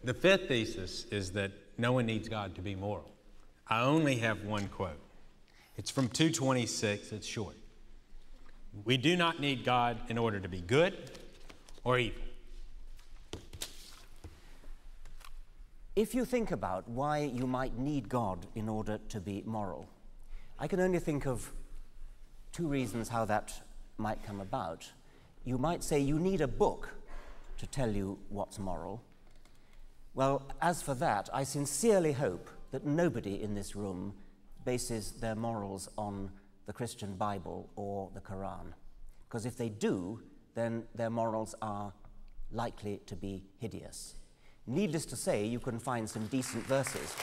The fifth thesis is that no one needs God to be moral. I only have one quote. It's from 2:26. It's short. We do not need God in order to be good or evil. If you think about why you might need God in order to be moral, I can only think of two reasons how that might come about. You might say you need a book to tell you what's moral. Well, as for that, I sincerely hope that nobody in this room bases their morals on the Christian Bible or the Quran. Because if they do, then their morals are likely to be hideous. Needless to say, you can find some decent verses.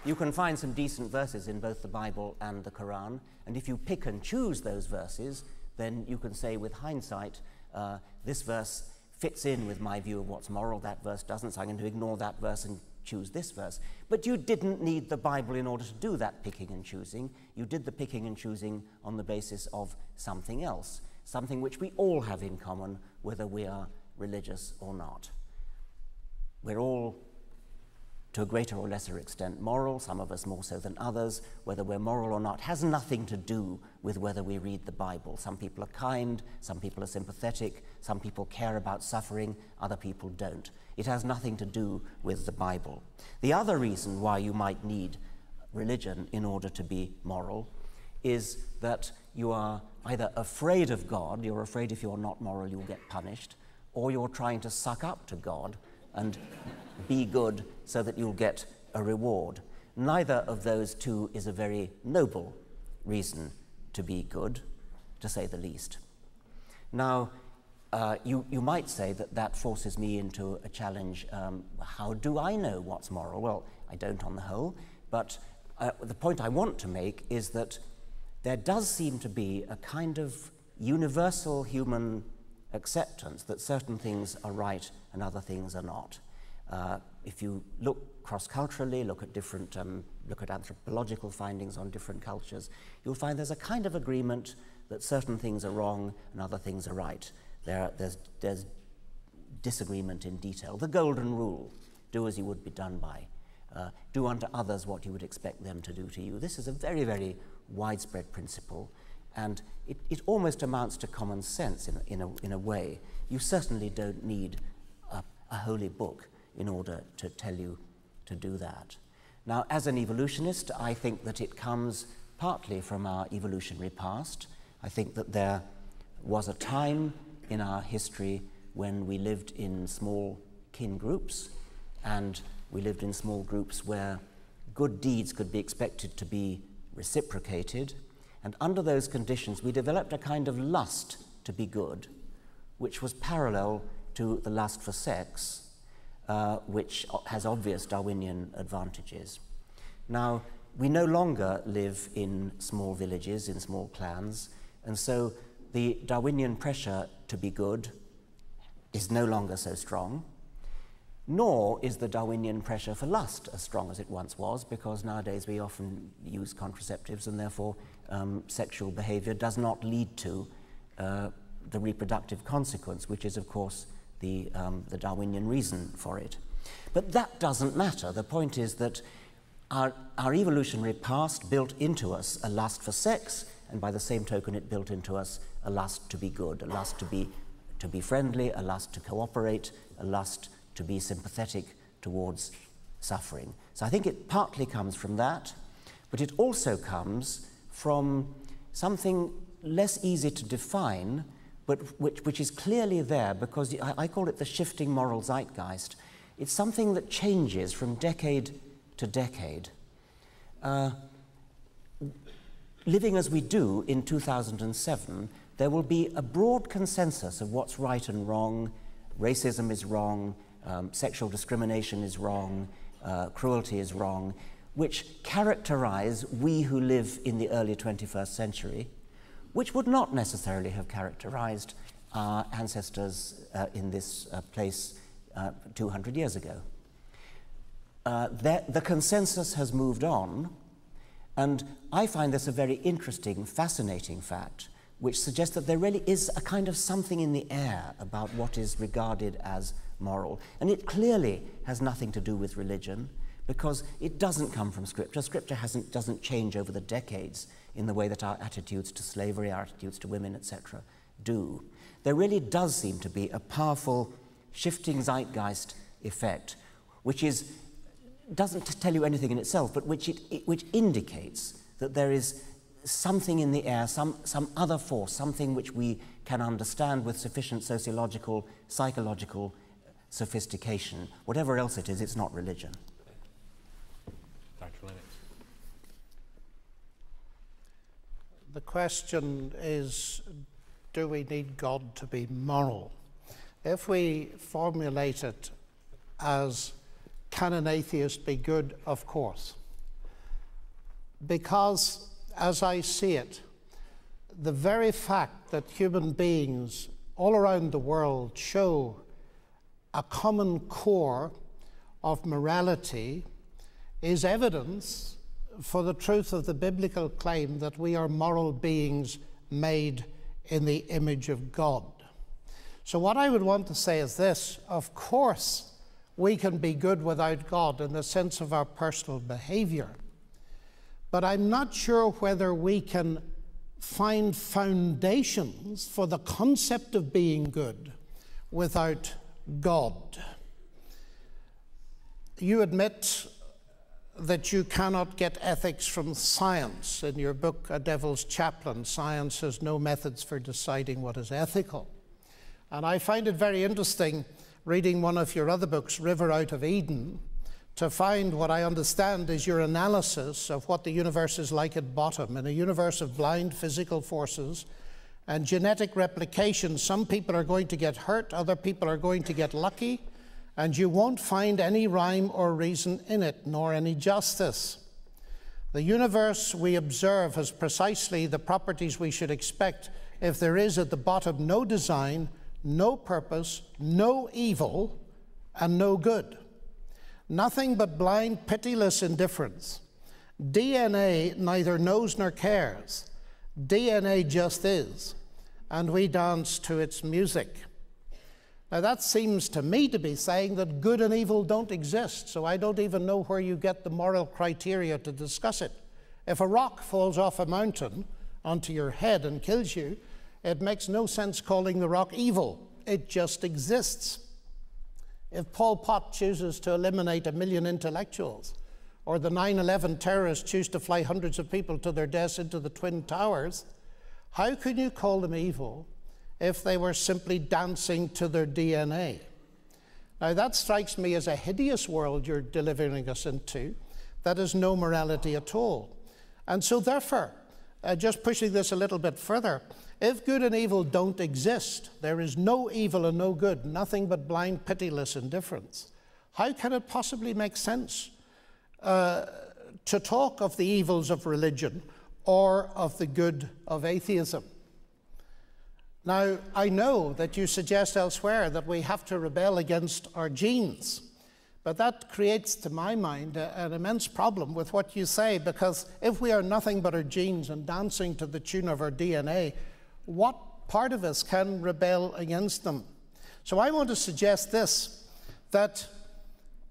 You can find some decent verses in both the Bible and the Quran, and if you pick and choose those verses, then you can say with hindsight, this verse fits in with my view of what's moral, that verse doesn't, so I'm going to ignore that verse and choose this verse. But you didn't need the Bible in order to do that picking and choosing. You did the picking and choosing on the basis of something else, something which we all have in common, whether we are religious or not. We're all, to a greater or lesser extent, moral, some of us more so than others. Whether we're moral or not has nothing to do with whether we read the Bible. Some people are kind, some people are sympathetic, some people care about suffering, other people don't. It has nothing to do with the Bible. The other reason why you might need religion in order to be moral is that you are either afraid of God, you're afraid if you're not moral you'll get punished, or you're trying to suck up to God and be good so that you'll get a reward. Neither of those two is a very noble reason to be good, to say the least. Now, you might say that that forces me into a challenge. How do I know what's moral? Well, I don't on the whole, but the point I want to make is that there does seem to be a kind of universal human acceptance that certain things are right and other things are not. If you look cross-culturally, look at anthropological findings on different cultures, you'll find there's a kind of agreement that certain things are wrong and other things are right. There's disagreement in detail. The golden rule, do as you would be done by. Do unto others what you would expect them to do to you. This is a very, very widespread principle, and it almost amounts to common sense in a way. You certainly don't need a holy book in order to tell you to do that. Now, as an evolutionist, I think that it comes partly from our evolutionary past. I think that there was a time in our history when we lived in small kin groups, and we lived in small groups where good deeds could be expected to be reciprocated, and under those conditions we developed a kind of lust to be good, which was parallel to the lust for sex, which has obvious Darwinian advantages. Now, we no longer live in small villages, in small clans, and so the Darwinian pressure to be good is no longer so strong, nor is the Darwinian pressure for lust as strong as it once was, because nowadays we often use contraceptives and therefore sexual behavior does not lead to the reproductive consequence, which is, of course, the Darwinian reason for it. But that doesn't matter. The point is that our evolutionary past built into us a lust for sex, and by the same token it built into us a lust to be good, a lust to be friendly, a lust to cooperate, a lust to be sympathetic towards suffering. So I think it partly comes from that, but it also comes from something less easy to define, but which is clearly there, because I call it the shifting moral zeitgeist. It's something that changes from decade to decade. Living as we do in 2007, there will be a broad consensus of what's right and wrong. Racism is wrong, sexual discrimination is wrong, cruelty is wrong, which characterize we who live in the early 21st century, which would not necessarily have characterized our ancestors in this place 200 years ago. The consensus has moved on, and I find this a very interesting, fascinating fact, which suggests that there really is a kind of something in the air about what is regarded as moral. And it clearly has nothing to do with religion, because it doesn't come from Scripture. Scripture doesn't change over the decades in the way that our attitudes to slavery, our attitudes to women, etc., do. There really does seem to be a powerful shifting zeitgeist effect, which doesn't tell you anything in itself, but which indicates that there is something in the air, some other force, something which we can understand with sufficient sociological, psychological sophistication. Whatever else it is, it's not religion. Dr. Lennox. The question is, do we need God to be moral? If we formulate it as, can an atheist be good? Of course. Because, as I see it, the very fact that human beings all around the world show a common core of morality is evidence for the truth of the biblical claim that we are moral beings made in the image of God. So what I would want to say is this: of course we can be good without God in the sense of our personal behavior, but I'm not sure whether we can find foundations for the concept of being good without God. You admit that you cannot get ethics from science. In your book, A Devil's Chaplain, science has no methods for deciding what is ethical. And I find it very interesting, reading one of your other books, River Out of Eden, to find what I understand is your analysis of what the universe is like at bottom. In a universe of blind physical forces and genetic replication, some people are going to get hurt, other people are going to get lucky, and you won't find any rhyme or reason in it, nor any justice. The universe we observe has precisely the properties we should expect if there is at the bottom no design, no purpose, no evil, and no good. Nothing but blind, pitiless indifference. DNA neither knows nor cares. DNA just is, and we dance to its music. Now that seems to me to be saying that good and evil don't exist, so I don't even know where you get the moral criteria to discuss it. If a rock falls off a mountain onto your head and kills you, it makes no sense calling the rock evil. It just exists. If Pol Pot chooses to eliminate 1 million intellectuals, or the 9/11 terrorists choose to fly hundreds of people to their deaths into the Twin Towers, how can you call them evil if they were simply dancing to their DNA? Now that strikes me as a hideous world you're delivering us into, that is no morality at all. And so therefore, just pushing this a little bit further, if good and evil don't exist, there is no evil and no good, nothing but blind, pitiless indifference, how can it possibly make sense to talk of the evils of religion or of the good of atheism? Now, I know that you suggest elsewhere that we have to rebel against our genes, but that creates, to my mind, an immense problem with what you say, because if we are nothing but our genes and dancing to the tune of our DNA, what part of us can rebel against them? So I want to suggest this, that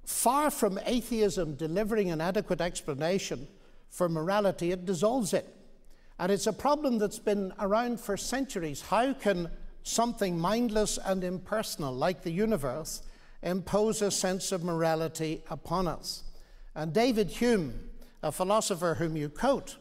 far from atheism delivering an adequate explanation for morality, it dissolves it. And it's a problem that's been around for centuries. How can something mindless and impersonal like the universe impose a sense of morality upon us? And David Hume, a philosopher whom you quote,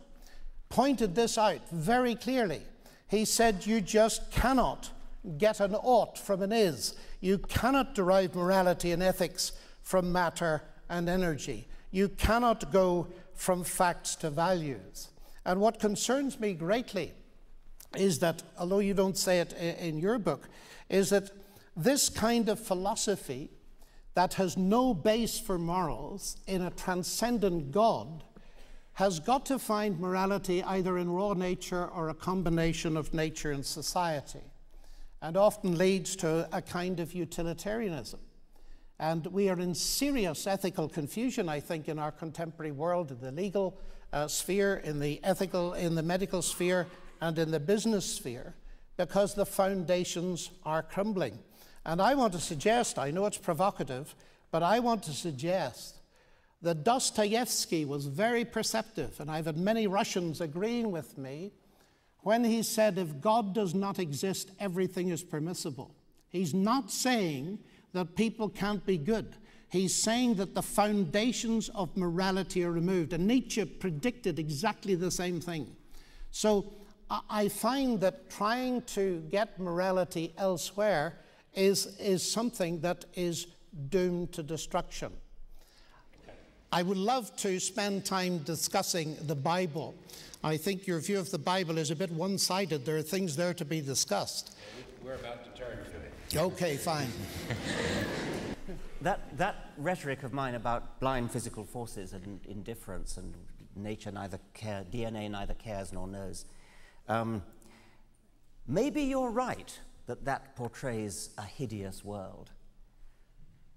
pointed this out very clearly. He said, you just cannot get an ought from an is. You cannot derive morality and ethics from matter and energy. You cannot go from facts to values. And what concerns me greatly is that, although you don't say it in your book, is that this kind of philosophy that has no base for morals in a transcendent God has got to find morality either in raw nature or a combination of nature and society, and often leads to a kind of utilitarianism. And we are in serious ethical confusion, I think, in our contemporary world, in the legal sphere, in the ethical, in the medical sphere, and in the business sphere because the foundations are crumbling. And I want to suggest, I know it's provocative, but I want to suggest that Dostoevsky was very perceptive, and I've had many Russians agreeing with me, when he said, if God does not exist, everything is permissible. He's not saying that people can't be good. He's saying that the foundations of morality are removed. And Nietzsche predicted exactly the same thing. So I find that trying to get morality elsewhere is something that is doomed to destruction. I would love to spend time discussing the Bible. I think your view of the Bible is a bit one-sided. There are things there to be discussed. We're about to turn to it. Okay, fine. That rhetoric of mine about blind physical forces and indifference and nature neither cares, DNA neither cares nor knows. Maybe you're right that portrays a hideous world.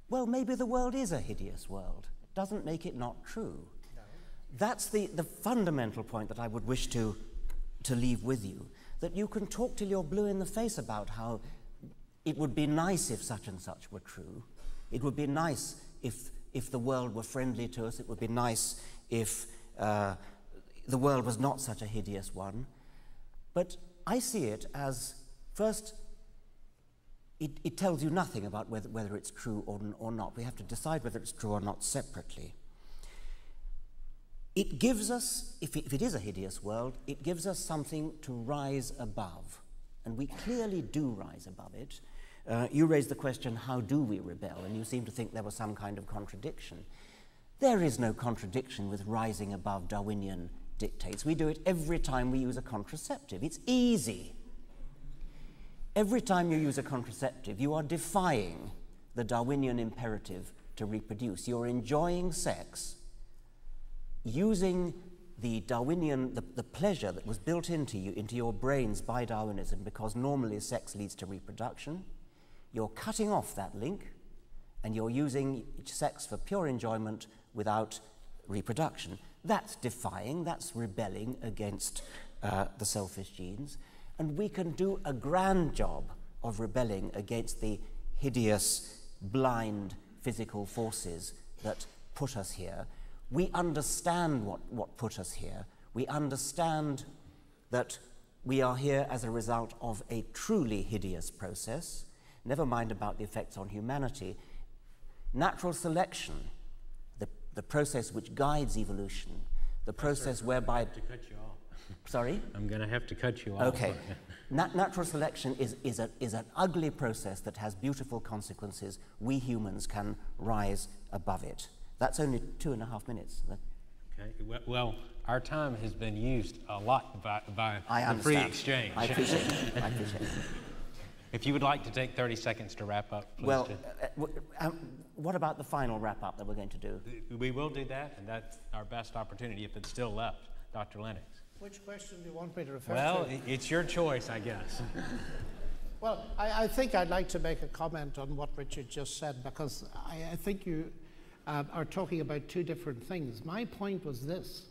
Well, maybe the world is a hideous world. It doesn't make it not true. No. That's the fundamental point that I would wish to leave with you, that you can talk till you're blue in the face about how it would be nice if such and such were true. It would be nice if the world were friendly to us. It would be nice if the world was not such a hideous one. But I see it as, first, it tells you nothing about whether it's true or not. We have to decide whether it's true or not separately. It gives us, if it is a hideous world, it gives us something to rise above. And we clearly do rise above it. You raised the question, how do we rebel? And you seem to think there was some kind of contradiction. There is no contradiction with rising above Darwinian dictates. We do it every time we use a contraceptive. It's easy. Every time you use a contraceptive, you are defying the Darwinian imperative to reproduce. You're enjoying sex, using the Darwinian, the pleasure that was built into you, into your brains by Darwinism, because normally sex leads to reproduction. You're cutting off that link, and you're using sex for pure enjoyment without reproduction. That's defying, that's rebelling against the selfish genes. And we can do a grand job of rebelling against the hideous, blind physical forces that put us here. We understand what put us here. We understand that we are here as a result of a truly hideous process, never mind about the effects on humanity. Natural selection, the process which guides evolution, the process whereby... I have to cut you off. Sorry? I'm going to have to cut you off. Okay. Natural selection is an ugly process that has beautiful consequences. We humans can rise above it. That's only 2.5 minutes. Okay. Well, our time has been used a lot by the free exchange. I appreciate it. I appreciate it. If you would like to take 30 seconds to wrap up, please. Well, what about the final wrap-up that we're going to do? We will do that, and that's our best opportunity if it's still left. Dr. Lennox. Which question do you want me to refer to? Well, it's your choice, I guess. Well, I think I'd like to make a comment on what Richard just said, because I think you are talking about two different things. My point was this,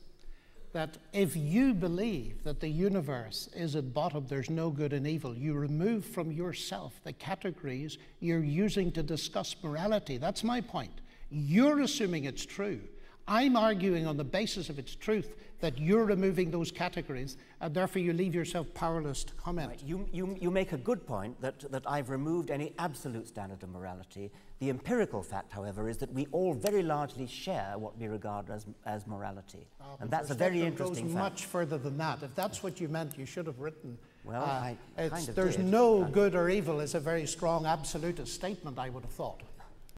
that if you believe that the universe is at bottom, there's no good and evil, you remove from yourself the categories you're using to discuss morality. That's my point. You're assuming it's true. I'm arguing on the basis of its truth that you're removing those categories, and therefore you leave yourself powerless to comment. Right. You make a good point that I've removed any absolute standard of morality. The empirical fact, however, is that we all very largely share what we regard as morality. And that's a very interesting fact. It goes much further than that. If that's what you meant, you should have written. Well, I kind of there's did. no good or evil is a very strong absolutist statement, I would have thought.